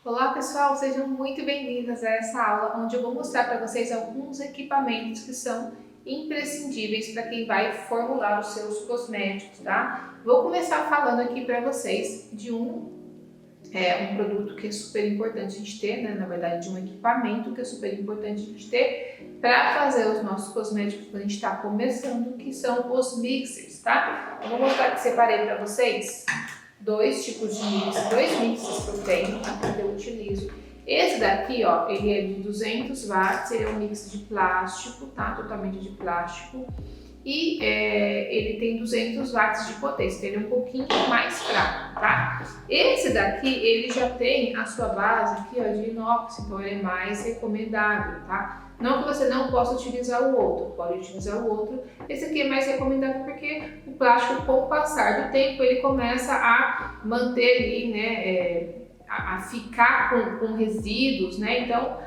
Olá pessoal, sejam muito bem-vindas a essa aula onde eu vou mostrar para vocês alguns equipamentos que são imprescindíveis para quem vai formular os seus cosméticos, tá? Vou começar falando aqui para vocês de um produto que é super importante a gente ter, né? Na verdade, de um equipamento que é super importante a gente ter para fazer os nossos cosméticos quando a gente está começando, que são os mixers, tá? Eu vou mostrar que separei para vocês dois tipos de mix, dois mixes que eu tenho, tá? Que eu utilizo. Esse daqui, ó, ele é de 200 watts, ele é um mix de plástico, tá? Totalmente de plástico. E ele tem 200 watts de potência, ele é um pouquinho mais fraco, tá? Esse daqui, ele já tem a sua base aqui, ó, de inox, então ele é mais recomendável, tá? Não que você não possa utilizar o outro, pode utilizar o outro. Esse aqui é mais recomendável porque o plástico, com o passar do tempo, ele começa a manter ali, né, a ficar com resíduos, né? Então,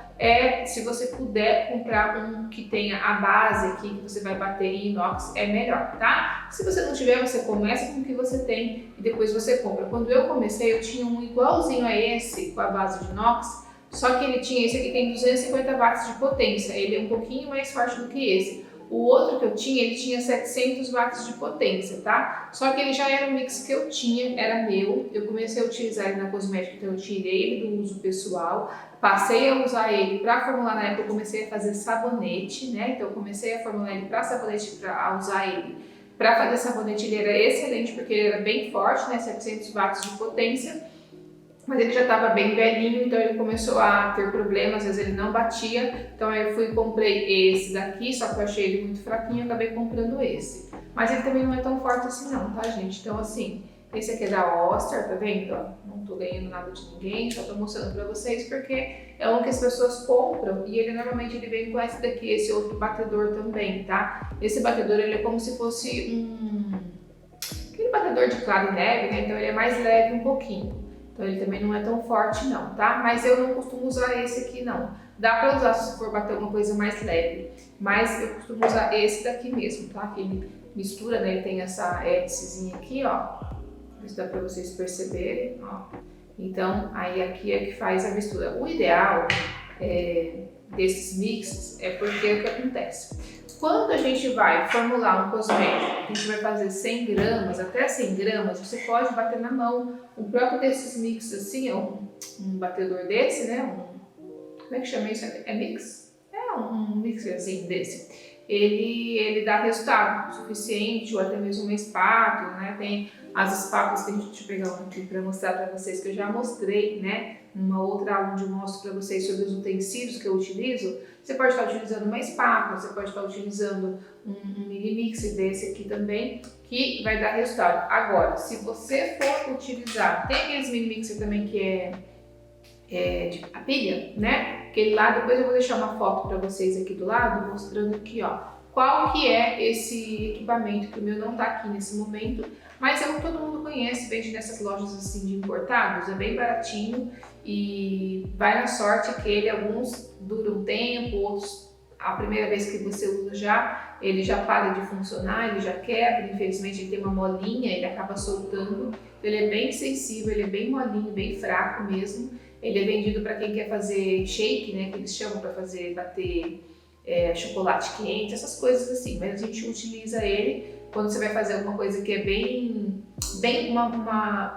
se você puder comprar um que tenha a base aqui, que você vai bater em inox, é melhor, tá? Se você não tiver, você começa com o que você tem e depois você compra. Quando eu comecei, eu tinha um igualzinho a esse, com a base de inox, só que esse aqui tem 250 watts de potência, ele é um pouquinho mais forte do que esse. O outro que eu tinha, ele tinha 700 watts de potência, tá? Só que ele já era um mix que eu tinha, era meu. Eu comecei a utilizar ele na cosmética, então eu tirei ele do uso pessoal. Passei a usar ele para formular, na época eu comecei a fazer sabonete, né? Então eu comecei a formular ele para sabonete, para usar ele para fazer sabonete. Ele era excelente porque ele era bem forte, né? 700 watts de potência. Mas ele já estava bem velhinho, então ele começou a ter problemas, às vezes ele não batia. Então aí eu fui e comprei esse daqui, só que eu achei ele muito fraquinho e acabei comprando esse. Mas ele também não é tão forte assim não, tá gente? Então assim, esse aqui é da Oster, tá vendo? Não tô ganhando nada de ninguém, só tô mostrando pra vocês porque é um que as pessoas compram e ele normalmente ele vem com esse daqui, esse outro batedor também, tá? Esse batedor ele é como se fosse aquele batedor de claro e neve, né? Então ele é mais leve um pouquinho. Então ele também não é tão forte não, tá? Mas eu não costumo usar esse aqui não. Dá pra usar se for bater uma coisa mais leve, mas eu costumo usar esse daqui mesmo, tá? Que ele mistura, né? Ele tem essa hélicezinha aqui, ó. Isso dá pra vocês perceberem, ó. Então aí aqui é que faz a mistura. O ideal desses mixes é porque o que acontece? Quando a gente vai formular um cosmético, a gente vai fazer 100 gramas, até 100 gramas, você pode bater na mão. O próprio desses mix assim, é um batedor desse, né? Como é que chama isso? É mix? É um mixerzinho desse. Ele dá resultado suficiente, ou até mesmo uma espátula, né? Tem as espátulas que a gente, deixa eu pegar uma aqui para mostrar para vocês, que eu já mostrei, né? Numa outra aula onde eu mostro para vocês sobre os utensílios que eu utilizo. Você pode estar utilizando uma espátula, você pode estar utilizando um mini mixer desse aqui também, que vai dar resultado. Agora, se você for utilizar, tem aqueles mini mixer também que de a pilha, né? Aquele lá, depois eu vou deixar uma foto para vocês aqui do lado, mostrando aqui, ó, qual que é esse equipamento, que o meu não tá aqui nesse momento, mas é o que todo mundo conhece, vende nessas lojas assim de importados, é bem baratinho e vai na sorte que alguns duram um tempo, outros a primeira vez que você usa ele já para de funcionar, ele já quebra, infelizmente ele tem uma molinha, ele acaba soltando, ele é bem sensível, ele é bem molinho, bem fraco mesmo. Ele é vendido para quem quer fazer shake, né, que eles chamam para fazer bater chocolate quente, essas coisas assim. Mas a gente utiliza ele quando você vai fazer alguma coisa que é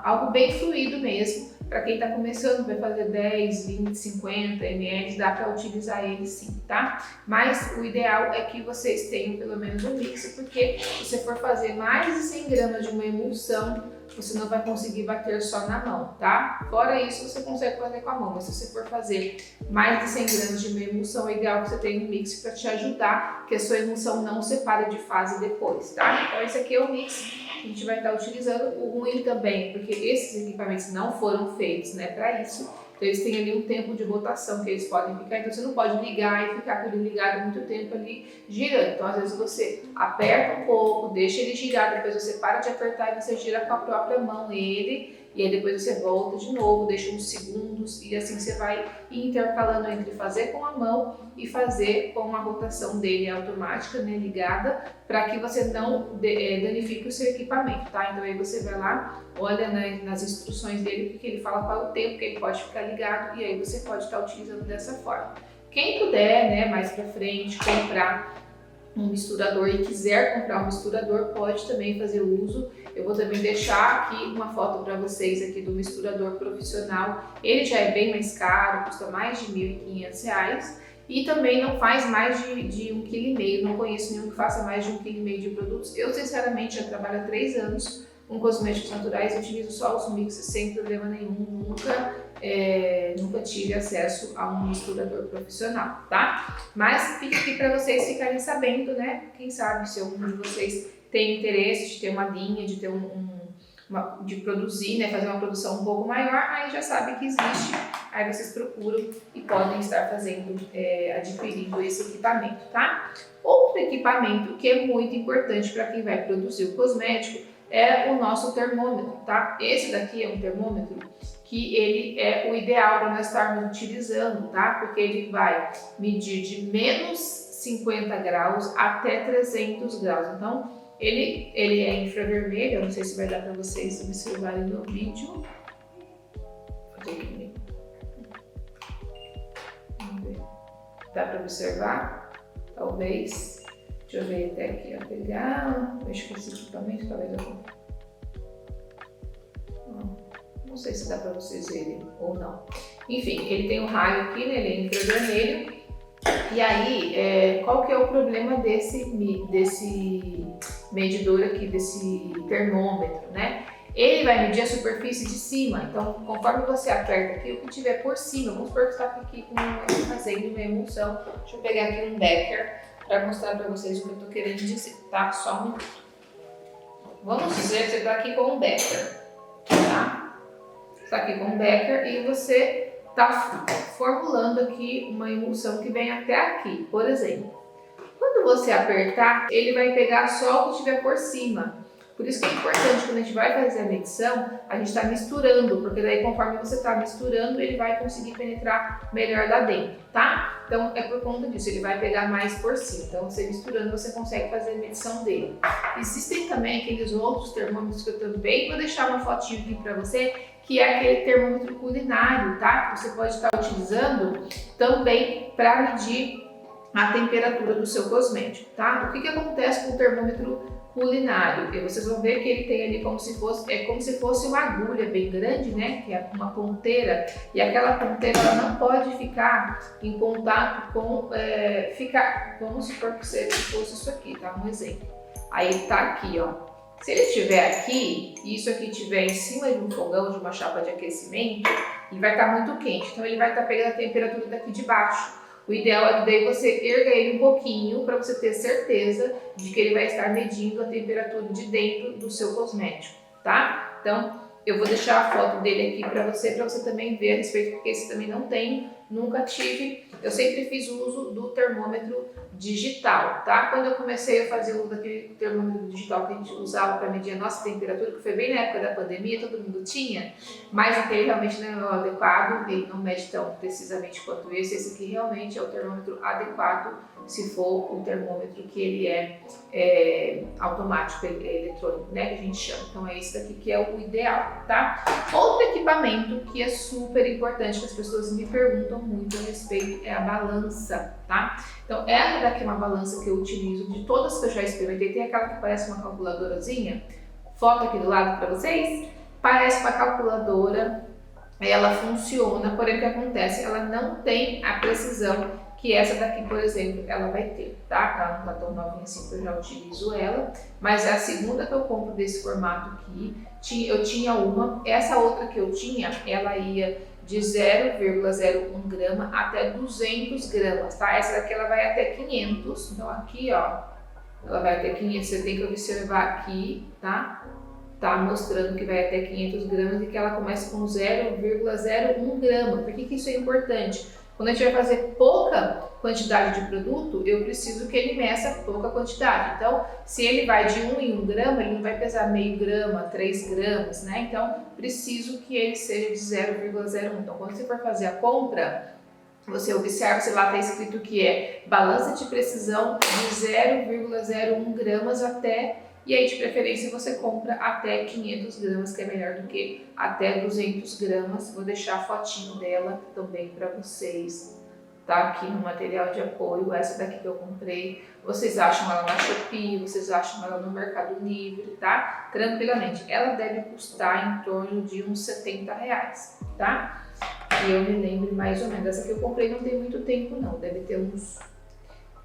algo bem fluido mesmo. Para quem está começando, vai fazer 10, 20, 50 ml, dá para utilizar ele sim, tá? Mas o ideal é que vocês tenham pelo menos um mix, porque se você for fazer mais de 100 gramas de uma emulsão, você não vai conseguir bater só na mão, tá? Fora isso, você consegue fazer com a mão, mas se você for fazer mais de 100 gramas de uma emulsão, é ideal que você tenha um mix para te ajudar, que a sua emulsão não separe de fase depois, tá? Então esse aqui é o mix que a gente vai estar utilizando. O ruim também, porque esses equipamentos não foram feitos, né, para isso. Então eles têm ali um tempo de rotação que eles podem ficar, então você não pode ligar e ficar com ele ligado muito tempo ali girando. Então às vezes você aperta um pouco, deixa ele girar, depois você para de apertar e você gira com a própria mão ele e aí depois você volta de novo, deixa uns segundos e assim você vai intercalando entre fazer com a mão e fazer com a rotação dele automática, né, ligada, para que você não danifique o seu equipamento, tá? Então aí você vai lá, olha nas instruções dele o que ele fala, qual é o tempo que ele pode ficar ligado, e aí você pode estar utilizando dessa forma. Quem puder, né, mais para frente, comprar um misturador e quiser comprar um misturador, pode também fazer uso. Eu vou também deixar aqui uma foto para vocês aqui do misturador profissional. Ele já é bem mais caro, custa mais de R$ 1.500 e também não faz mais de 1,5 kg. Não conheço nenhum que faça mais de 1,5 kg de produtos. Eu sinceramente já trabalho há 3 anos com cosméticos naturais, eu utilizo só os mix sem problema nenhum, nunca tive acesso a um misturador profissional, tá? Mas fica aqui para vocês ficarem sabendo, né? Quem sabe se algum de vocês tem interesse de ter uma linha, de ter de produzir, né? Fazer uma produção um pouco maior, aí já sabe que existe, aí vocês procuram e podem estar adquirindo esse equipamento, tá? Outro equipamento que é muito importante para quem vai produzir o cosmético é o nosso termômetro, tá? Esse daqui é um termômetro que ele é o ideal para nós estarmos utilizando, tá? Porque ele vai medir de menos 50 graus até 300 graus. Então, ele é infravermelho, eu não sei se vai dar para vocês observarem no vídeo. Vamos ver. Dá para observar? Talvez. Deixa eu ver até aqui, ó, pegar, acho que esse equipamento talvez eu não sei se dá para vocês verem ou não. Enfim, ele tem um raio aqui, né, ele é infravermelho. E aí, qual que é o problema desse medidor aqui, desse termômetro, né? Ele vai medir a superfície de cima, então conforme você aperta aqui, o que tiver por cima, vamos supor que está aqui fazendo uma emulsão. Deixa eu pegar aqui um Becker para mostrar para vocês o que eu estou querendo dizer, tá? Só um minuto. Vamos dizer que você está aqui com um Becker, tá? Você está aqui com um Becker e você está formulando aqui uma emulsão que vem até aqui, por exemplo. Quando você apertar, ele vai pegar só o que estiver por cima. Por isso que é importante, quando a gente vai fazer a medição, a gente está misturando, porque daí conforme você está misturando, ele vai conseguir penetrar melhor lá dentro, tá? Então é por conta disso, ele vai pegar mais por cima. Então você misturando, você consegue fazer a medição dele. Existem também aqueles outros termômetros que eu também vou deixar uma fotinho aqui para você, que é aquele termômetro culinário, tá? Que você pode estar utilizando também para medir a temperatura do seu cosmético, tá? O que acontece com o termômetro culinário? E vocês vão ver que ele tem ali como se fosse uma agulha bem grande, né? Que é uma ponteira, e aquela ponteira ela não pode ficar em contato com, vamos supor que fosse isso aqui, tá? Um exemplo. Aí ele tá aqui, ó. Se ele estiver aqui, e isso aqui estiver em cima de um fogão, de uma chapa de aquecimento, ele vai estar muito quente, então ele vai estar pegando a temperatura daqui de baixo. O ideal é que daí você erga ele um pouquinho para você ter certeza de que ele vai estar medindo a temperatura de dentro do seu cosmético, tá? Então, eu vou deixar a foto dele aqui para você também ver a respeito, porque esse também não tenho, nunca tive. Eu sempre fiz uso do termômetro digital, tá? Quando eu comecei a fazer uso daquele termômetro digital que a gente usava para medir a nossa temperatura, que foi bem na época da pandemia, todo mundo tinha, mas aquele realmente não é o adequado, ele não mede tão precisamente quanto esse. Esse aqui realmente é o termômetro adequado, se for o termômetro que ele é automático, eletrônico, né, que a gente chama. Então é esse daqui que é o ideal, tá? Outro equipamento que é super importante, que as pessoas me perguntam muito a respeito, é a balança, tá? Então essa daqui é uma balança que eu utilizo, de todas que eu já experimentei. Tem aquela que parece uma calculadorazinha, foto aqui do lado para vocês, parece uma calculadora, ela funciona, porém o que acontece, ela não tem a precisão que essa daqui, por exemplo, ela vai ter, tá? Ela não tá tão novinha assim que eu já utilizo ela, mas é a segunda que eu compro desse formato aqui. Eu tinha uma, essa outra que eu tinha, ela ia de 0,01 grama até 200 gramas, tá? Essa daqui ela vai até 500, então aqui, ó, ela vai até 500, você tem que observar aqui, tá? Tá mostrando que vai até 500 gramas e que ela começa com 0,01 grama. Por que isso é importante? Quando a gente vai fazer pouca quantidade de produto, eu preciso que ele meça pouca quantidade. Então, se ele vai de 1 em 1 grama, ele não vai pesar meio grama, 3 gramas, né? Então, preciso que ele seja de 0,01. Então, quando você for fazer a compra, você observa, se lá está escrito que é balança de precisão de 0,01 gramas até, e aí de preferência você compra até 500 gramas, que é melhor do que até 200 gramas. Vou deixar a fotinho dela também para vocês, tá aqui no material de apoio, essa daqui que eu comprei. Vocês acham ela na Shopee, vocês acham ela no Mercado Livre, tá? Tranquilamente. Ela deve custar em torno de uns R$70, tá? E eu me lembro mais ou menos. Essa que eu comprei não tem muito tempo não, deve ter uns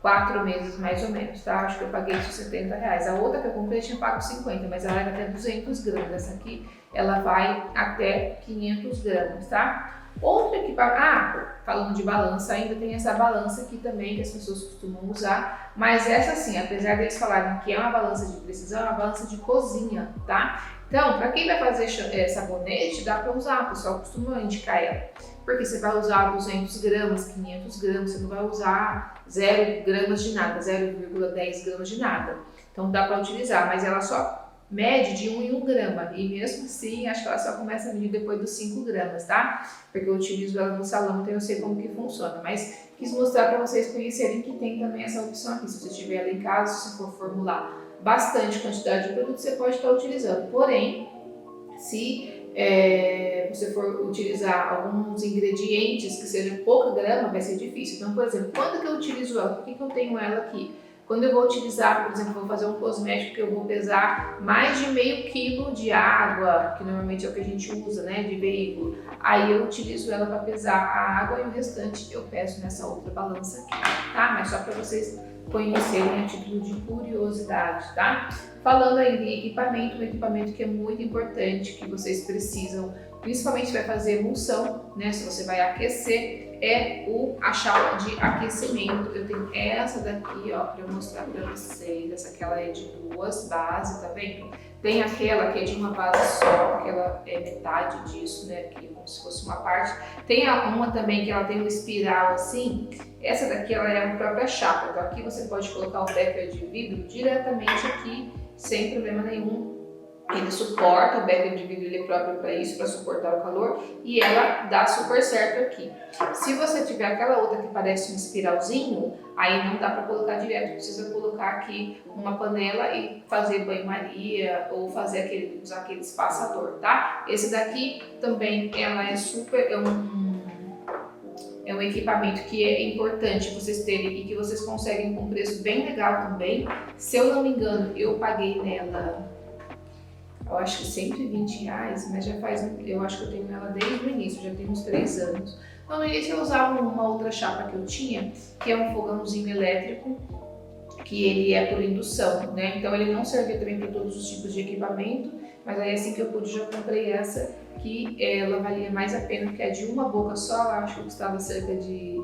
4 meses mais ou menos, tá? Acho que eu paguei isso R$70. A outra que eu comprei eu tinha pago 50, mas ela era até 200 gramas. Essa aqui, ela vai até 500 gramas, tá? Outro equipamento, falando de balança, ainda tem essa balança aqui também que as pessoas costumam usar, mas essa sim, apesar deles falarem que é uma balança de precisão, é uma balança de cozinha, tá? Então, para quem vai fazer sabonete, dá para usar, o pessoal costuma indicar ela, porque você vai usar 200 gramas, 500 gramas, você não vai usar 0 gramas de nada, 0,10 gramas de nada, então dá para utilizar, mas ela só mede de 1 em 1 grama, e mesmo assim, acho que ela só começa a medir depois dos 5 gramas, tá? Porque eu utilizo ela no salão, então eu sei como que funciona, mas quis mostrar para vocês conhecerem que tem também essa opção aqui. Se você tiver ela em casa, se você for formular bastante quantidade de produto, você pode estar utilizando. Porém, se você for utilizar alguns ingredientes que sejam pouca grama, vai ser difícil. Então, por exemplo, quando que eu utilizo ela? Por que eu tenho ela aqui? Quando eu vou utilizar, por exemplo, vou fazer um cosmético que eu vou pesar mais de meio quilo de água, que normalmente é o que a gente usa, né, de veículo. Aí eu utilizo ela para pesar a água e o restante eu peso nessa outra balança aqui, tá? Mas só para vocês conhecerem a título de curiosidade, tá? Falando aí de equipamento, um equipamento que é muito importante, que vocês precisam, principalmente se vai fazer emulsão, né, se você vai aquecer, é a chapa de aquecimento. Eu tenho essa daqui, ó, para mostrar para vocês. Essa aqui ela é de 2 bases, tá vendo? Tem aquela que é de uma base só, que ela é metade disso, né, aqui, como se fosse uma parte. Tem uma também que ela tem um espiral assim. Essa daqui ela é a própria chapa, então aqui você pode colocar um becker de vidro diretamente aqui, sem problema nenhum. Ele suporta, o becker de vidro ele é próprio para isso, para suportar o calor, e ela dá super certo aqui. Se você tiver aquela outra que parece um espiralzinho, aí não dá para colocar direto, precisa colocar aqui uma panela e fazer banho-maria ou fazer usar aquele espaçador, tá? Esse daqui também ela é super, é um equipamento que é importante vocês terem e que vocês conseguem com um preço bem legal também. Se eu não me engano, eu paguei nela, eu acho que R$120, mas já faz, eu acho que eu tenho ela desde o início, já tem uns 3 anos. Então, no início eu usava uma outra chapa que eu tinha, que é um fogãozinho elétrico, que ele é por indução, né? Então ele não servia também para todos os tipos de equipamento, mas aí assim que eu pude já comprei essa, que ela valia mais a pena, porque é de uma boca só, eu acho que custava cerca de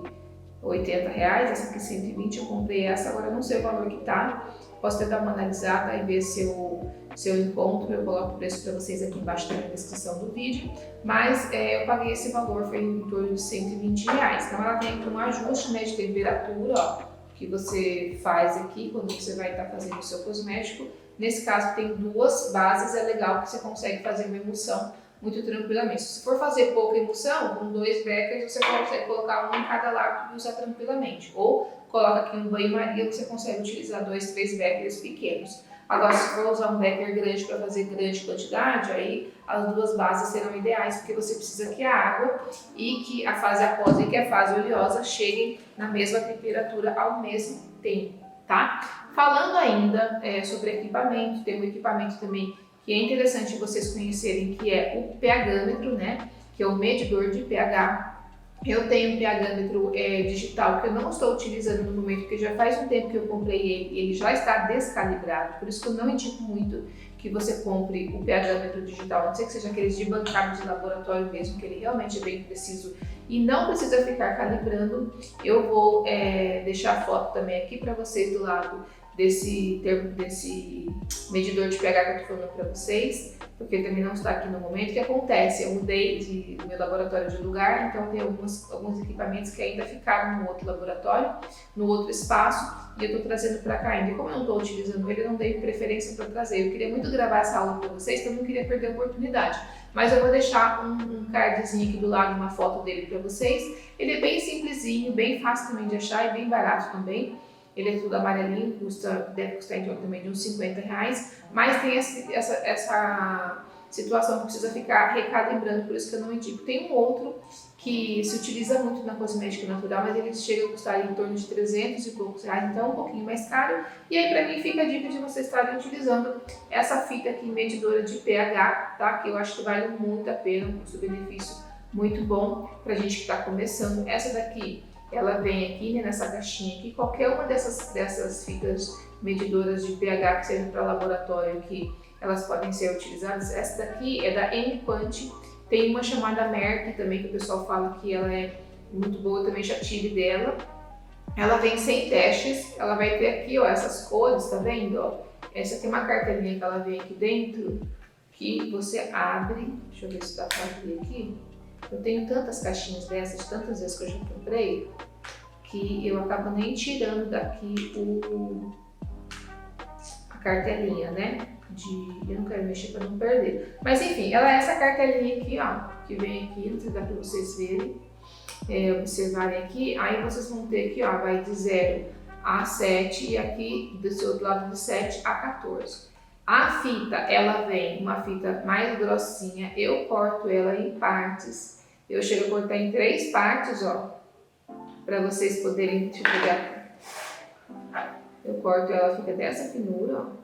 R$80, essa aqui 120, eu comprei essa, agora eu não sei o valor que tá, posso até dar uma analisada e ver se eu encontro, eu coloco o preço para vocês aqui embaixo na descrição do vídeo, mas eu paguei esse valor, foi em torno de R$120. Então ela tem um ajuste, né, de temperatura, ó, que você faz aqui quando você vai estar fazendo o seu cosmético. Nesse caso tem 2 bases, é legal que você consegue fazer uma emulsão muito tranquilamente. Se for fazer pouca emulsão, com 2 beckers você consegue colocar um em cada lado e usar tranquilamente. Ou coloca aqui um banho-maria que você consegue utilizar 2, 3 beckers pequenos. Agora, se for usar um becker grande para fazer grande quantidade, aí as 2 bases serão ideais, porque você precisa que a água e que a fase aquosa e que a fase oleosa cheguem na mesma temperatura ao mesmo tempo, tá? Falando ainda sobre equipamento, tem um equipamento também que é interessante vocês conhecerem, que é o pHmetro, né? Que é o medidor de pH. Eu tenho um pHmetro digital que eu não estou utilizando no momento, porque já faz um tempo que eu comprei ele já está descalibrado, por isso que eu não indico muito que você compre o pHmetro digital, a não ser que seja aqueles de bancada de laboratório mesmo, que ele realmente é bem preciso e não precisa ficar calibrando. Eu vou deixar a foto também aqui para vocês do lado desse medidor de pH que eu estou falando para vocês, porque ele também não está aqui no momento. O que acontece? Eu mudei de meu laboratório de lugar, então tem alguns equipamentos que ainda ficaram no outro laboratório, no outro espaço, e eu estou trazendo para cá ainda. E como eu não estou utilizando ele, eu não dei preferência para trazer. Eu queria muito gravar essa aula para vocês, então eu não queria perder a oportunidade. Mas eu vou deixar um cardzinho aqui do lado, uma foto dele para vocês. Ele é bem simplesinho, bem fácil também de achar e bem barato também. Ele é tudo amarelinho, deve custar em torno também de uns R$50, mas tem essa situação que precisa ficar recalibrando, por isso que eu não indico. Tem um outro que se utiliza muito na cosmética natural, mas ele chega a custar em torno de 300 e poucos reais, então é um pouquinho mais caro. E aí para mim fica a dica de vocês estarem utilizando essa fita aqui medidora de pH, tá? Que eu acho que vale muito a pena, um custo-benefício muito bom pra gente que está começando. Essa daqui, ela vem aqui, né, nessa caixinha aqui. Qualquer uma dessas fitas medidoras de pH que seja para laboratório aqui, elas podem ser utilizadas. Essa daqui é da N-Quant. Tem uma chamada Merck também, que o pessoal fala que ela é muito boa, eu também já tive dela. Ela vem sem testes, ela vai ter aqui, ó, essas cores, tá vendo? Ó? Essa aqui é uma cartelinha que ela vem aqui dentro, que você abre. Deixa eu ver se dá pra abrir aqui. Eu tenho tantas caixinhas dessas, tantas vezes que eu já comprei, que eu acabo nem tirando daqui a cartelinha, né? Eu não quero mexer para não perder. Mas enfim, ela é essa cartelinha aqui, ó, que vem aqui, não sei se dá para vocês verem, observarem aqui. Aí vocês vão ter aqui, ó, vai de 0 a 7 e aqui desse outro lado de 7 a 14. A fita, ela vem uma fita mais grossinha, eu corto ela em partes. Eu chego a cortar em 3 partes, ó, para vocês poderem identificar. Eu corto ela, fica dessa finura, ó.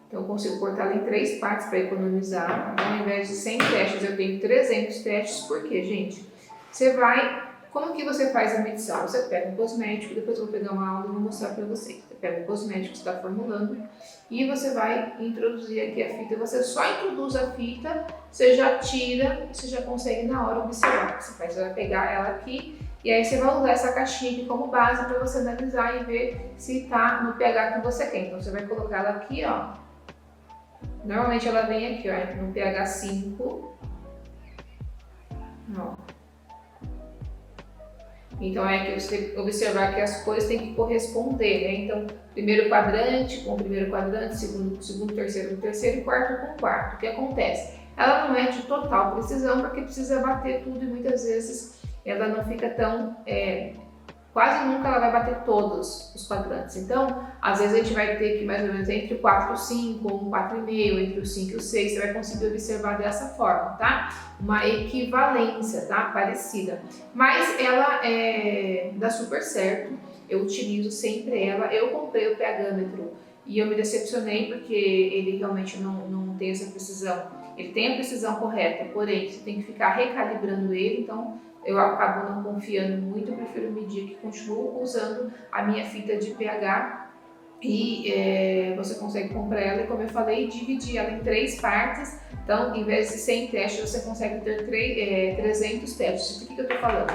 Então eu consigo cortar ela em 3 partes para economizar. Então, ao invés de 100 testes, eu tenho 300 testes. Por quê, gente? Como que você faz a medição? Você pega um cosmético, depois eu vou pegar uma aula e vou mostrar para vocês. Você pega um cosmético que você está formulando e você vai introduzir aqui a fita. Você só introduz a fita, você já tira, você já consegue na hora observar o que você faz. Você vai pegar ela aqui e aí você vai usar essa caixinha aqui como base para você analisar e ver se está no pH que você quer. Então você vai colocar ela aqui, ó. Normalmente ela vem aqui, ó, no pH 5. Ó. Então é que você observar que as cores têm que corresponder, né? Então, primeiro quadrante com o primeiro quadrante, segundo, terceiro com o terceiro e quarto com o quarto. O que acontece? Ela não é de total precisão porque precisa bater tudo e muitas vezes ela não fica tão... quase nunca ela vai bater todos os quadrantes. Então, às vezes a gente vai ter que mais ou menos entre o 4 e o 5, ou um 4,5, entre o 5 e o 6, você vai conseguir observar dessa forma, tá? Uma equivalência, tá? Parecida. Mas ela dá super certo, eu utilizo sempre ela. Eu comprei o pHmetro e eu me decepcionei porque ele realmente não tem essa precisão. Ele tem a precisão correta, porém você tem que ficar recalibrando ele, então eu acabo não confiando muito, eu prefiro medir que continuo usando a minha fita de pH e você consegue comprar ela e, como eu falei, dividir ela em 3 partes. Então, em vez de 100 testes, você consegue ter 300 testes. O que eu estou falando?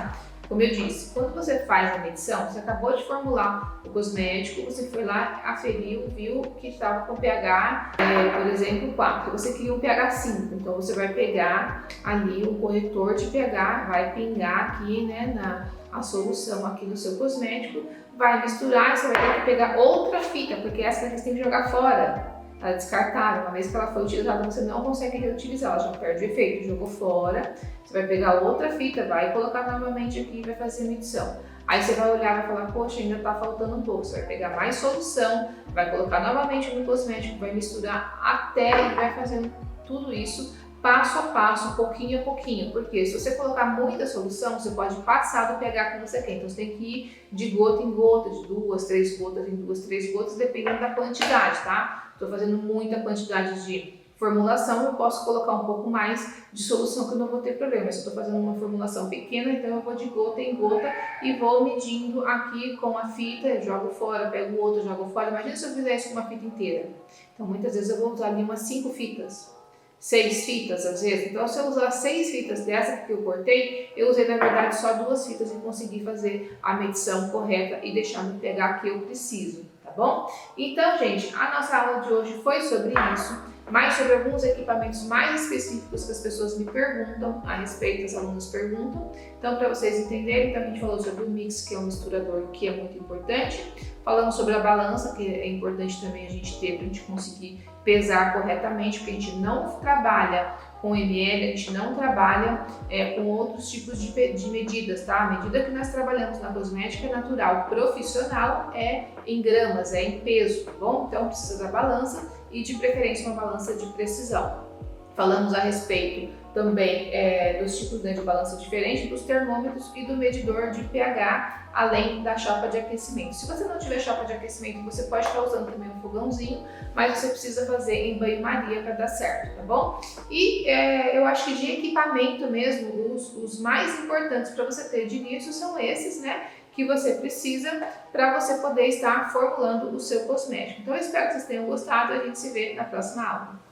Como eu disse, quando você faz a medição, você acabou de formular o cosmético, você foi lá, aferiu, viu que estava com pH, por exemplo, 4. Você queria um pH 5, então você vai pegar ali um corretor de pH, vai pingar aqui, né, a solução aqui no seu cosmético, vai misturar, você vai ter que pegar outra fita, porque essa daqui você tem que jogar fora. Ela é descartável, uma vez que ela foi utilizada, você não consegue reutilizar, ela já perde o efeito, jogou fora. Você vai pegar outra fita, vai colocar novamente aqui e vai fazer a medição. Aí você vai olhar e vai falar, poxa, ainda tá faltando um pouco. Você vai pegar mais solução, vai colocar novamente no cosmético, vai misturar até e vai fazendo tudo isso passo a passo, pouquinho a pouquinho. Porque se você colocar muita solução, você pode passar do pH que você quer. Então você tem que ir de gota em gota, de 2, 3 gotas em 2, 3 gotas, dependendo da quantidade, tá? Estou fazendo muita quantidade de formulação, eu posso colocar um pouco mais de solução que eu não vou ter problema. Se eu estou fazendo uma formulação pequena, então eu vou de gota em gota e vou medindo aqui com a fita, jogo fora, pego outra, jogo fora. Imagina se eu fizer isso com uma fita inteira. Então muitas vezes eu vou usar ali umas 5 fitas, 6 fitas às vezes. Então se eu usar 6 fitas dessa que eu cortei, eu usei na verdade só 2 fitas e consegui fazer a medição correta e deixar no pH que eu preciso, tá bom? Então, gente, a nossa aula de hoje foi sobre isso, mais sobre alguns equipamentos mais específicos que as pessoas me perguntam a respeito, as alunas perguntam. Então, para vocês entenderem, então a gente falou sobre o mix, que é um misturador que é muito importante. Falamos sobre a balança, que é importante também a gente ter para a gente conseguir pesar corretamente, porque a gente não trabalha com ml, a gente não trabalha com outros tipos de medidas, tá? A medida que nós trabalhamos na cosmética natural profissional é em gramas, é em peso, tá bom? Então precisa da balança e de preferência uma balança de precisão. Falamos a respeito também dos tipos de balança diferente, dos termômetros e do medidor de pH, além da chapa de aquecimento. Se você não tiver chapa de aquecimento, você pode estar usando também um fogãozinho, mas você precisa fazer em banho-maria para dar certo, tá bom? E eu acho que de equipamento mesmo, os mais importantes para você ter de início são esses, né? Que você precisa para você poder estar formulando o seu cosmético. Então eu espero que vocês tenham gostado e a gente se vê na próxima aula.